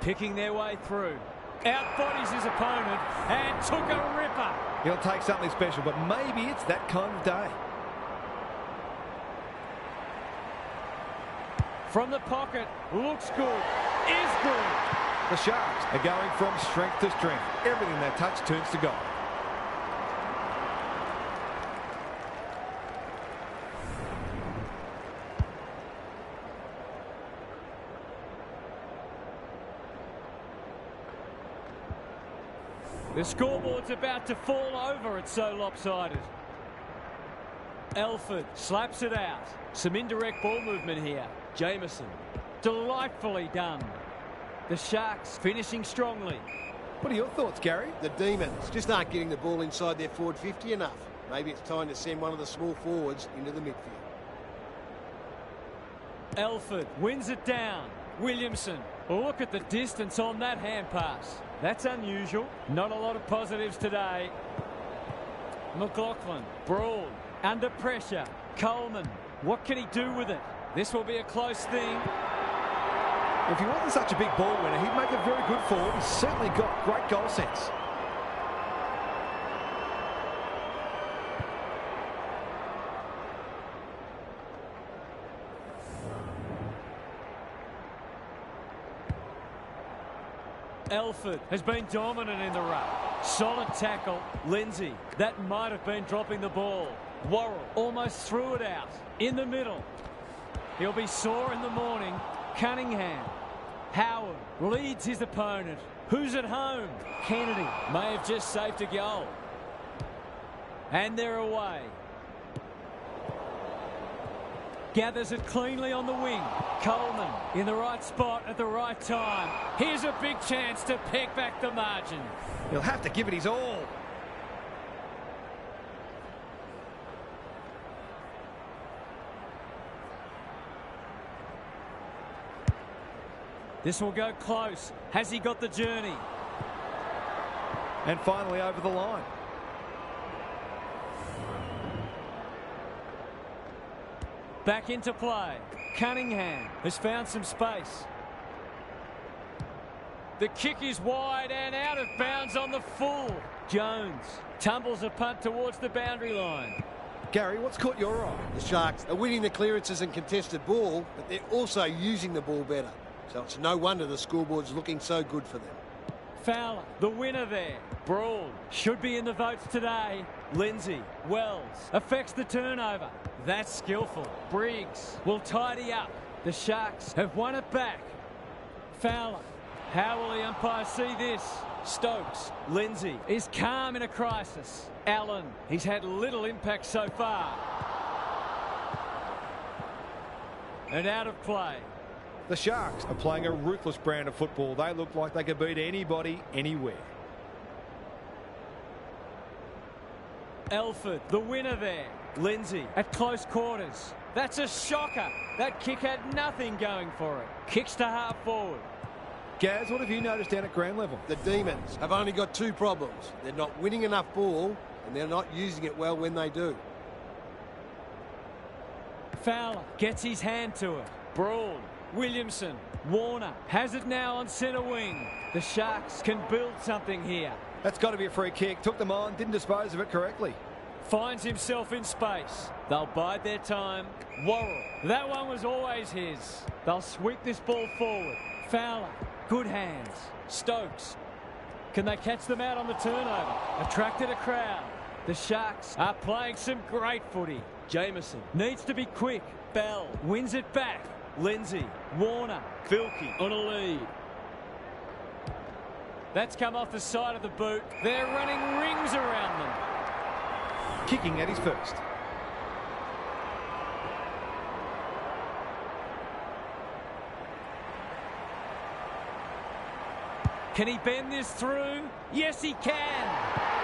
Picking their way through. Outbodies his opponent and took a ripper. He'll take something special, but maybe it's that kind of day. From the pocket, looks good, is good. The Sharks are going from strength to strength. Everything they touch turns to gold. The scoreboard's about to fall over, it's so lopsided. Elford slaps it out. Some indirect ball movement here. Jameson, delightfully done. The Sharks finishing strongly. What are your thoughts, Gary? The Demons just aren't getting the ball inside their forward 50 enough. Maybe it's time to send one of the small forwards into the midfield. Elford wins it down. Williamson, look at the distance on that hand pass. That's unusual. Not a lot of positives today. McLaughlin, Brawl, under pressure. Coleman, what can he do with it? This will be a close thing. If he wasn't such a big ball winner, he'd make a very good forward. He's certainly got great goal sense. Elford has been dominant in the ruck. Solid tackle. Lindsay, that might have been dropping the ball. Worrell almost threw it out. In the middle. He'll be sore in the morning. Cunningham. Howard leads his opponent. Who's at home? Kennedy may have just saved a goal. And they're away. Gathers it cleanly on the wing. Coleman in the right spot at the right time. Here's a big chance to pick back the margin. He'll have to give it his all. This will go close. Has he got the journey? And finally over the line. Back into play. Cunningham has found some space. The kick is wide and out of bounds on the full. Jones tumbles a punt towards the boundary line. Gary, what's caught your eye? The Sharks are winning the clearances and contested ball, but they're also using the ball better. So it's no wonder the scoreboard's looking so good for them. Fowler, the winner there. Brawl should be in the votes today. Lindsay, Wells affects the turnover. That's skillful. Briggs will tidy up. The Sharks have won it back. Fowler, how will the umpire see this? Stokes, Lindsay is calm in a crisis. Allen, he's had little impact so far. And out of play. The Sharks are playing a ruthless brand of football. They look like they could beat anybody, anywhere. Elford, the winner there. Lindsay at close quarters. That's a shocker. That kick had nothing going for it. Kicks to half forward. Gaz, what have you noticed down at ground level? The Demons have only got two problems. They're not winning enough ball, and they're not using it well when they do. Fowler gets his hand to it. Brawl, Williamson, Warner has it now on centre wing. The Sharks can build something here. That's got to be a free kick. Took them on, didn't dispose of it correctly. Finds himself in space. They'll bide their time. Worrell, that one was always his. They'll sweep this ball forward. Fowler, good hands. Stokes, can they catch them out on the turnover? Attracted a crowd. The Sharks are playing some great footy. Jameson needs to be quick. Bell wins it back. Lindsay, Warner, Vilke on a lead. That's come off the side of the boot. They're running rings around them. Kicking at his first. Can he bend this through? Yes, he can.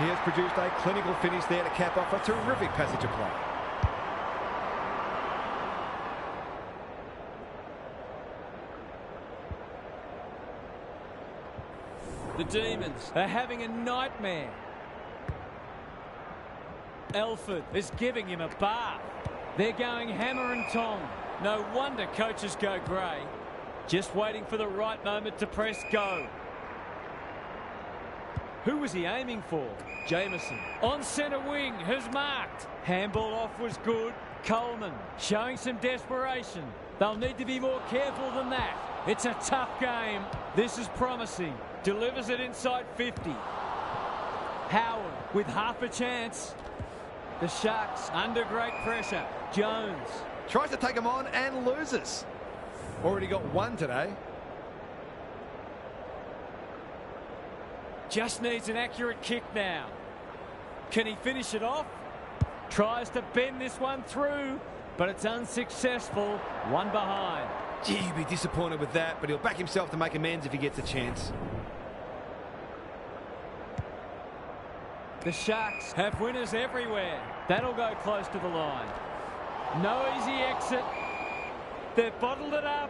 He has produced a clinical finish there to cap off a terrific passage of play. The Demons are having a nightmare. Elford is giving him a bath. They're going hammer and tong. No wonder coaches go grey. Just waiting for the right moment to press go. Who was he aiming for? Jameson on centre wing has marked. Handball off was good. Coleman showing some desperation. They'll need to be more careful than that. It's a tough game. This is promising. Delivers it inside 50. Howard with half a chance. The Sharks under great pressure. Jones tries to take him on and loses. Already got one today. just needs an accurate kick now. Can he finish it off? Tries to bend this one through, but it's unsuccessful. One behind. Gee, he'd be disappointed with that, but he'll back himself to make amends if he gets a chance. The Sharks have winners everywhere. That'll go close to the line. No easy exit. They've bottled it up.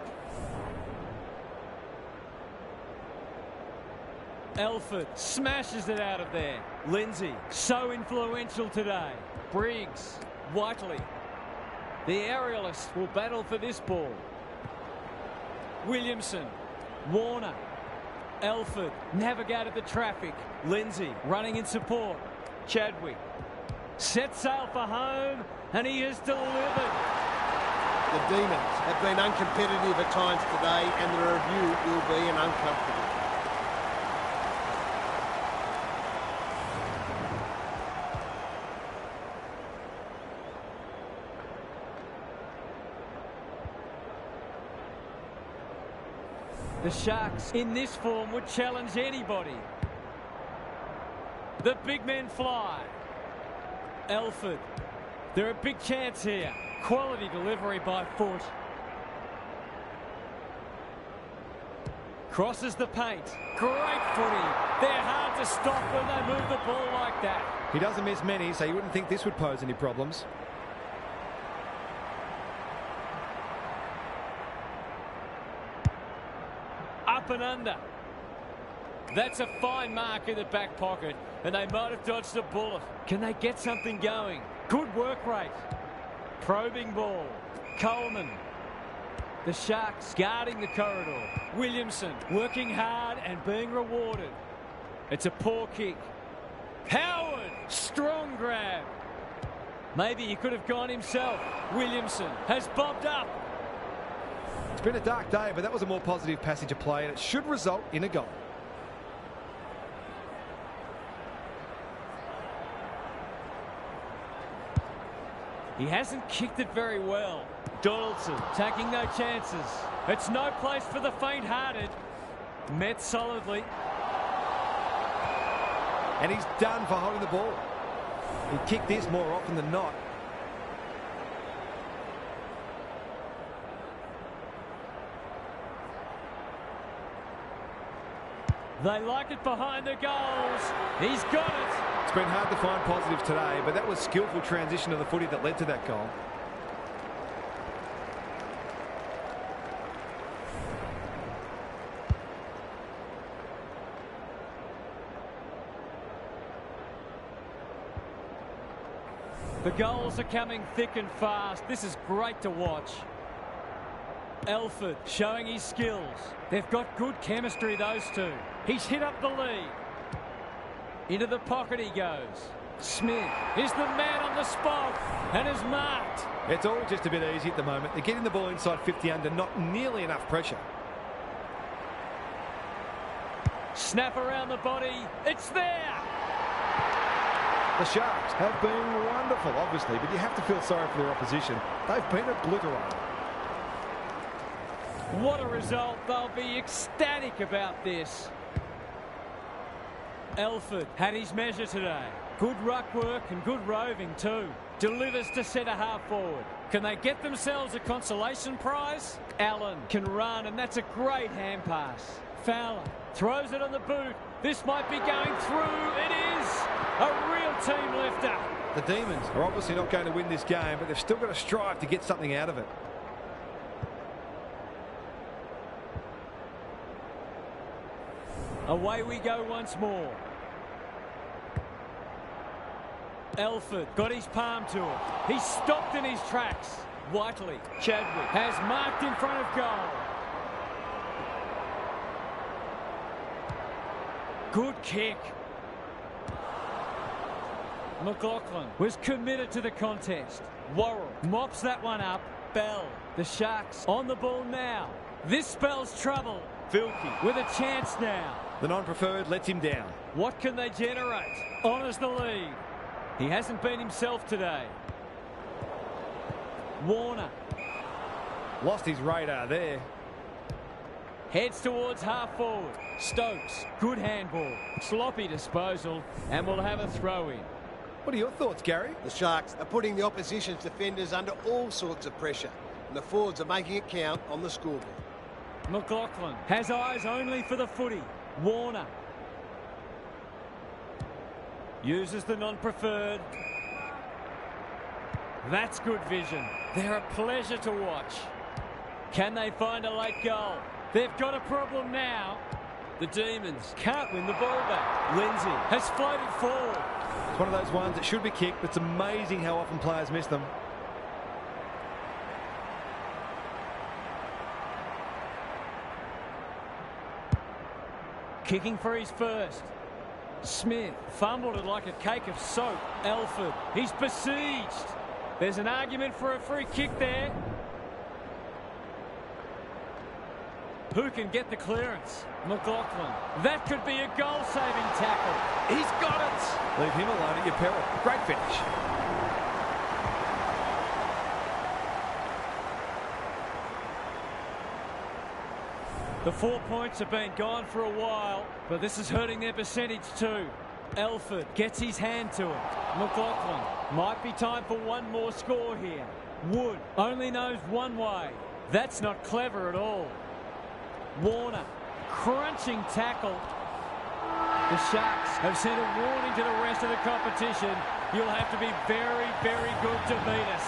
Elford smashes it out of there. Lindsay, so influential today. Briggs, Whiteley. The aerialists will battle for this ball. Williamson, Warner, Elford navigated the traffic. Lindsay running in support. Chadwick set sail for home, and he has delivered. The Demons have been uncompetitive at times today, and the review will be an uncomfortable. The Sharks in this form would challenge anybody. The big men fly. Elford. They're a big chance here. Quality delivery by foot. Crosses the paint. Great footy. They're hard to stop when they move the ball like that. He doesn't miss many, so you wouldn't think this would pose any problems. Up and under. That's a fine mark in the back pocket, and they might have dodged a bullet. Can they get something going? Good work rate. Probing ball. Coleman. The Sharks guarding the corridor. Williamson working hard and being rewarded. It's a poor kick. Howard, strong grab. Maybe he could have gone himself. Williamson has bobbed up. It's been a dark day, but that was a more positive passage of play, and it should result in a goal. He hasn't kicked it very well. Donaldson taking no chances. It's no place for the faint-hearted. Met solidly. And he's done for holding the ball. He kicked this more often than not. They like it behind the goals. He's got it. It's been hard to find positives today, but that was skillful transition of the footy that led to that goal. The goals are coming thick and fast. This is great to watch. Elford showing his skills. They've got good chemistry, those two. He's hit up the lead. Into the pocket he goes. Smith is the man on the spot and is marked. It's all just a bit easy at the moment. They're getting the ball inside 50 under, not nearly enough pressure. Snap around the body. It's there. The Sharks have been wonderful, obviously, but you have to feel sorry for their opposition. They've been obliterated. What a result. They'll be ecstatic about this. Elford had his measure today. Good ruck work and good roving too. Delivers to centre half forward. Can they get themselves a consolation prize? Allen can run, and that's a great hand pass. Fowler throws it on the boot. This might be going through. It is a real team lifter. The Demons are obviously not going to win this game, but they've still got to strive to get something out of it. Away we go once more. Elford got his palm to it. He's stopped in his tracks. Whiteley, Chadwick has marked in front of goal. Good kick. McLaughlin was committed to the contest. Worrell mops that one up. Bell, the Sharks on the ball now. This spells trouble. Vilke with a chance now. The non-preferred lets him down. What can they generate? Honours the lead. He hasn't been himself today. Warner. Lost his radar there. Heads towards half forward. Stokes, good handball. Sloppy disposal, and we'll have a throw-in. What are your thoughts, Gary? The Sharks are putting the opposition's defenders under all sorts of pressure, and the forwards are making it count on the scoreboard. McLaughlin has eyes only for the footy. Warner uses the non-preferred. That's good vision. They're a pleasure to watch. Can they find a late goal? They've got a problem now. The Demons can't win the ball back. Lindsay has floated forward. It's one of those ones that should be kicked, but it's amazing how often players miss them. Kicking for his first. Smith fumbled it like a cake of soap. Elford, he's besieged. There's an argument for a free kick there. Who can get the clearance? McLaughlin. That could be a goal-saving tackle. He's got it. Leave him alone at your peril. Great finish. The 4 points have been gone for a while, but this is hurting their percentage too. Elford gets his hand to it. McLaughlin. Might be time for one more score here. Wood only knows one way. That's not clever at all. Warner. Crunching tackle. The Sharks have sent a warning to the rest of the competition. You'll have to be very, very good to beat us.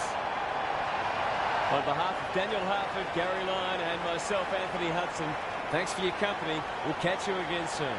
On behalf of Daniel Harford, Gary Lyon and myself, Anthony Hudson, thanks for your company. We'll catch you again soon.